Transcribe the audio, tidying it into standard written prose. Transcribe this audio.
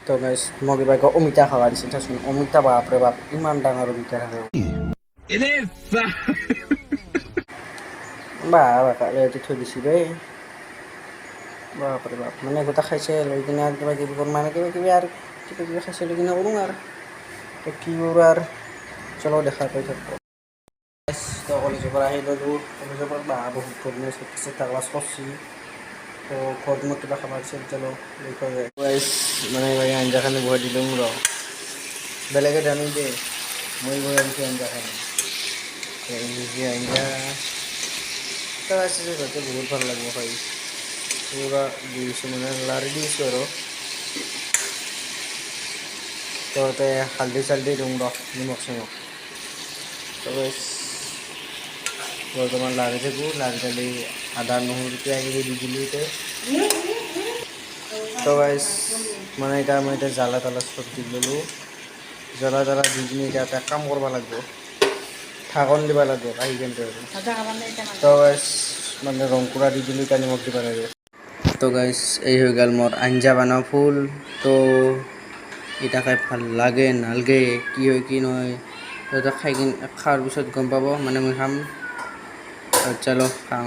তো গাইছ মই কিবা কয় অমিতা খাবা দিছে চাচোন অমিতা বাপৰে বাপ ইমান ডাঙৰ অমিতা থাকে বাপৰে থৈ দিছি দেই বাপৰে বাপ মানে গোটা খাইছে লৈ কিনে আৰু কিবা কিবি কৰোঁ মানে কিবা কিবি আৰু কিবা কিবি খাইছে লৈ কিনে কৰোঁ আৰু তো কি কৰোঁ আৰু চলো দেখা পাই থাকোঁ তো কলেজৰ পৰা আহি ল'লোঁ কলেজৰ পৰা বহুত গৰমে চেষ্টা ক্লাছ কৰিছি তো ঘৰত মই কিবা খাব দিছিল চলো মানে আঞ্জাখানি বহাই দিলোঁ ৰ বেলেগে জানি দে মই বহাই দিছোঁ আঞ্জাখানি আঞ্জা তো আছে ঘৰতে বহুত ভাল লাগিব খাই পুৰা দিছোঁ মানে লাৰি দিছোঁ আৰু তো তাতে হালধি চালধি দিওঁ ৰ নিমখ চিমখ তো বৰ্তমান লাৰি থাকোঁ লাৰি থাকি আদা নহৰু পিঁয়াজ দি দিলোঁ এতিয়া তো গাইছ মানে এতিয়া মই এতিয়া জ্বালা তালা চব দি ল'লোঁ জ্বালা তালা দি কিনে এতিয়া এটা কাম কৰিব লাগিব ঢাকন দিব লাগিব আহি কেনে তো গাইছ মানে ৰংকুৰা দি দিলোঁ এতিয়া নিমখ দিব লাগে তো গাইছ এই হৈ গ'ল মোৰ আঞ্জা বনোৱা ফুল তো এটা খাই ভাল লাগে নালাগে কি হয় কি নহয় তো খাই কিনে খোৱাৰ পিছত গম পাব মানে মই খাম চলো খাওঁ